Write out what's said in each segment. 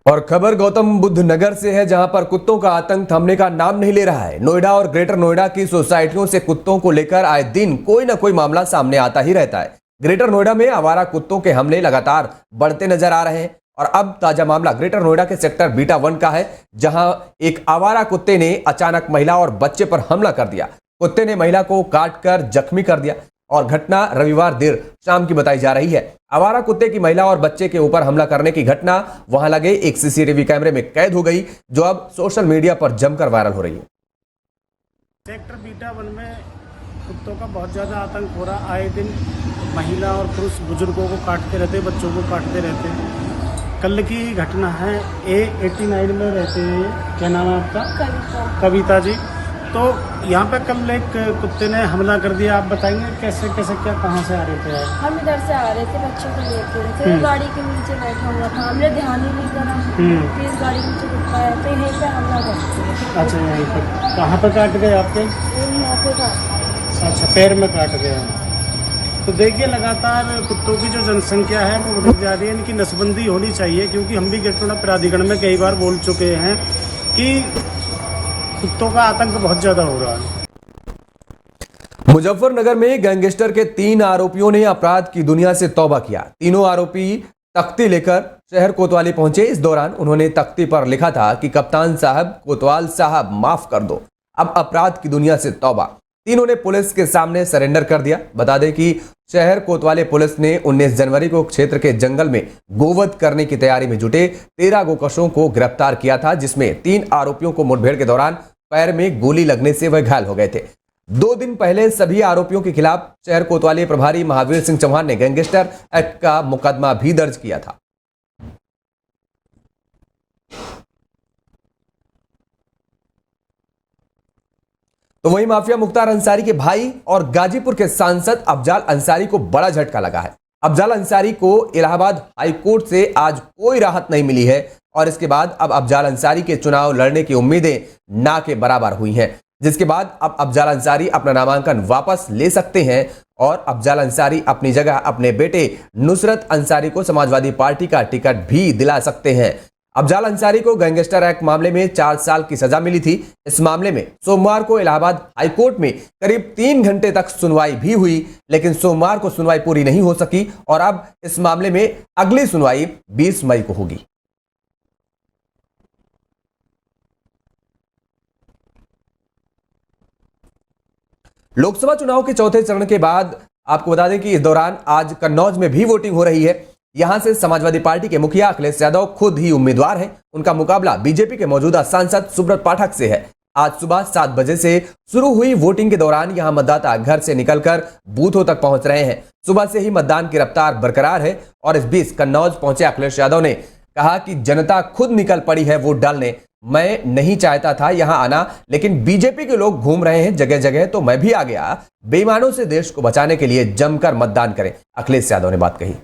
और खबर गौतम बुद्ध नगर से है, जहां पर कुत्तों का आतंक थमने का नाम नहीं ले रहा है। नोएडा और ग्रेटर नोएडा की सोसाइटियों से कुत्तों को लेकर आए दिन कोई ना कोई मामला सामने आता ही रहता है। ग्रेटर नोएडा में आवारा कुत्तों के हमले लगातार बढ़ते नजर आ रहे हैं और अब ताजा मामला ग्रेटर नोएडा के सेक्टर बीटा 1 का है, जहां एक आवारा कुत्ते ने अचानक महिला और बच्चे पर हमला कर दिया। कुत्ते ने महिला को काटकर जख्मी कर दिया और घटना रविवार देर शाम की बताई जा रही है। आवारा कुत्ते की महिला और बच्चे के ऊपर हमला करने की घटना वहां लगे एक सीसीटीवी कैमरे में कैद हो गई, जो अब सोशल मीडिया पर जमकर वायरल हो रही है। सेक्टर बीटा 1 में कुत्तों का बहुत ज़्यादा आतंक हो रहा। आए दिन महिला और पुरुष बुजुर्गों को काटते रहते, बच्चों को काटते रहते हैं। कल की घटना है, A89 में रहते हैं, क्या नाम है आपका? कविता जी। तो यहाँ पे कल एक कुत्ते ने हमला कर दिया। आप बताएंगे कैसे कैसे क्या कहाँ से आ रहे थे? हम इधर से आ रहे थे, बच्चों को लेके थे, गाड़ी के नीचे बैठा हुआ था, हमने ध्यान ही नहीं करा कि इस गाड़ी के नीचे कुत्ता है, तो यहीं पे हमला कर दिया। अच्छा, यहीं पर कहाँ पर काट गए आपके? मौके का। अच्छा, पैर में काट गया। तो देखिए, लगातार कुत्तों की जो जनसंख्या है वो बढ़ जा रही है। इनकी नसबंदी होनी चाहिए, क्योंकि हम भी ग्रेटर नोएडा प्राधिकरण में कई बार बोल चुके हैं कि कुत्तों का आतंक बहुत ज्यादा हो रहा है। मुजफ्फरनगर में गैंगस्टर के 3 आरोपियों ने अपराध की दुनिया से तौबा किया। तीनों आरोपी तख्ती लेकर शहर कोतवाली पहुंचे। इस दौरान उन्होंने तख्ती पर लिखा था कि कप्तान साहब, कोतवाल साहब, माफ कर दो, अब अपराध की दुनिया से तौबा। तीनों ने पुलिस के सामने सरेंडर कर दिया। बता दें कि शहर कोतवाली पुलिस ने 19 जनवरी को क्षेत्र के जंगल में गोवध करने की तैयारी में जुटे 13 गोकशों को गिरफ्तार किया था, जिसमें 3 आरोपियों को मुठभेड़ के दौरान पैर में गोली लगने से वह घायल हो गए थे। 2 दिन पहले सभी आरोपियों के खिलाफ शहर कोतवाली प्रभारी महावीर सिंह चौहान ने गैंगस्टर एक्ट का मुकदमा भी दर्ज किया था। तो वहीं माफिया मुख्तार अंसारी के भाई और गाजीपुर के सांसद अफजाल अंसारी को बड़ा झटका लगा है। अफजाल अंसारी को इलाहाबाद हाईकोर्ट से आज कोई राहत नहीं मिली है और इसके बाद अब अफजाल अंसारी के चुनाव लड़ने की उम्मीदें ना के बराबर हुई हैं, जिसके बाद अब अफजाल अंसारी अपना नामांकन वापस ले सकते हैं और अफजाल अंसारी अपनी जगह अपने बेटे नुसरत अंसारी को समाजवादी पार्टी का टिकट भी दिला सकते हैं। अफजाल अंसारी को गैंगस्टर एक्ट मामले में 4 साल की सजा मिली थी। इस मामले में सोमवार को इलाहाबाद हाईकोर्ट में करीब 3 घंटे तक सुनवाई भी हुई, लेकिन सोमवार को सुनवाई पूरी नहीं हो सकी और अब इस मामले में अगली सुनवाई 20 मई को होगी। लोकसभा चुनाव के चौथे चरण के बाद आपको बता दें कि इस दौरान आज कन्नौज में भी वोटिंग हो रही है। यहां से समाजवादी पार्टी के मुखिया अखिलेश यादव खुद ही उम्मीदवार हैं। उनका मुकाबला बीजेपी के मौजूदा सांसद सुब्रत पाठक से है। आज सुबह 7 बजे से शुरू हुई वोटिंग के दौरान यहां मतदाता घर से निकलकर बूथों तक पहुंच रहे हैं। सुबह से ही मतदान की रफ्तार बरकरार है और इस बीच कन्नौज पहुंचे अखिलेश यादव ने कहा कि जनता खुद निकल पड़ी है वोट डालने। मैं नहीं चाहता था यहां आना, लेकिन बीजेपी के लोग घूम रहे हैं जगह जगह, तो मैं भी आ गया। बेईमानों से देश को बचाने के लिए जमकर मतदान करें, अखिलेश यादव ने बात कही।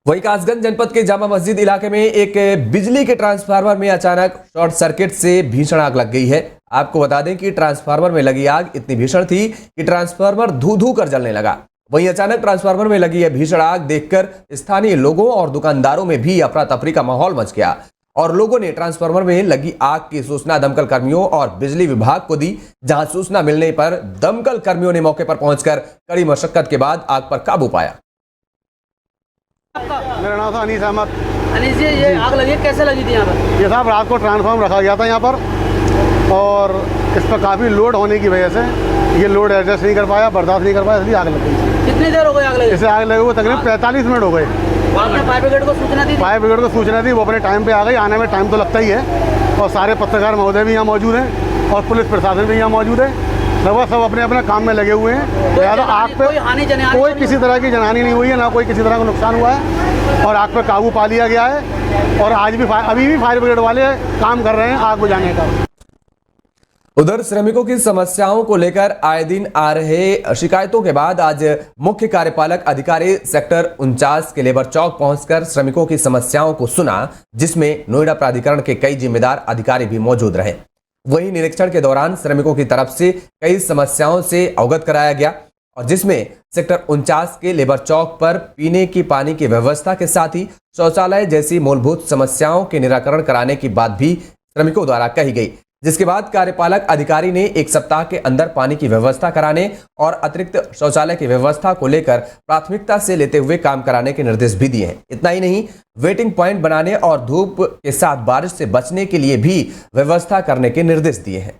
वहीं कासगंज जनपद के जामा मस्जिद इलाके में एक बिजली के ट्रांसफार्मर में अचानक शॉर्ट सर्किट से भीषण आग लग गई है। आपको बता दें कि ट्रांसफार्मर में लगी आग इतनी भीषण थी कि ट्रांसफार्मर धू धू कर जलने लगा। वहीं अचानक ट्रांसफार्मर में लगी यह भीषण आग देखकर स्थानीय लोगों और दुकानदारों में भी अफरा तफरी का माहौल मच गया और लोगों ने ट्रांसफार्मर में लगी आग की सूचना दमकल कर्मियों और बिजली विभाग को दी। जहां सूचना मिलने पर दमकल कर्मियों ने मौके पर पहुंचकर कड़ी मशक्कत के बाद आग पर काबू पाया। मेरा नाम था अनीस अहमद। अनीस जी, ये आग लगी कैसे लगी थी यहाँ पर? ये साहब रात को ट्रांसफार्मर रखा गया था यहाँ पर और इस पर काफ़ी लोड होने की वजह से ये लोड एडजस्ट नहीं कर पाया, बर्दाश्त नहीं कर पाया, इसलिए आग लग गई। कितनी देर हो गई आग लगी? इसे आग लगे हुए तकरीबन 45 मिनट हो गए। आपने फायर ब्रिगेड को सूचना दी? फायर ब्रिगेड को सूचना दी, वो अपने टाइम पे आ गई। आने में टाइम तो लगता ही है और सारे पत्रकार महोदय भी यहाँ मौजूद हैं और पुलिस प्रशासन भी यहाँ मौजूद है। लगभग सब अपने अपने काम में लगे हुए हैं। लिहाजा आग पे कोई किसी तरह की जनहानि नहीं हुई है, ना कोई किसी तरह का नुकसान हुआ है और आग पे काबू पा लिया गया है और आज भी अभी भी फायर ब्रिगेड वाले काम कर रहे हैं आग बुझाने का। उधर श्रमिकों की समस्याओं को लेकर आए दिन आ रहे शिकायतों के बाद आज मुख्य कार्यपालक अधिकारी सेक्टर 49 के लेबर चौक पहुंचकर श्रमिकों की समस्याओं को सुना, जिसमें नोएडा प्राधिकरण के कई जिम्मेदार अधिकारी भी मौजूद रहे। वहीं निरीक्षण के दौरान श्रमिकों की तरफ से कई समस्याओं से अवगत कराया गया और जिसमें सेक्टर 49 के लेबर चौक पर पीने की पानी की व्यवस्था के साथ ही शौचालय जैसी मूलभूत समस्याओं के निराकरण कराने की बात भी श्रमिकों द्वारा कही गई, जिसके बाद कार्यपालक अधिकारी ने 1 सप्ताह के अंदर पानी की व्यवस्था कराने और अतिरिक्त शौचालय की व्यवस्था को लेकर प्राथमिकता से लेते हुए काम कराने के निर्देश भी दिए हैं। इतना ही नहीं, वेटिंग पॉइंट बनाने और धूप के साथ बारिश से बचने के लिए भी व्यवस्था करने के निर्देश दिए हैं।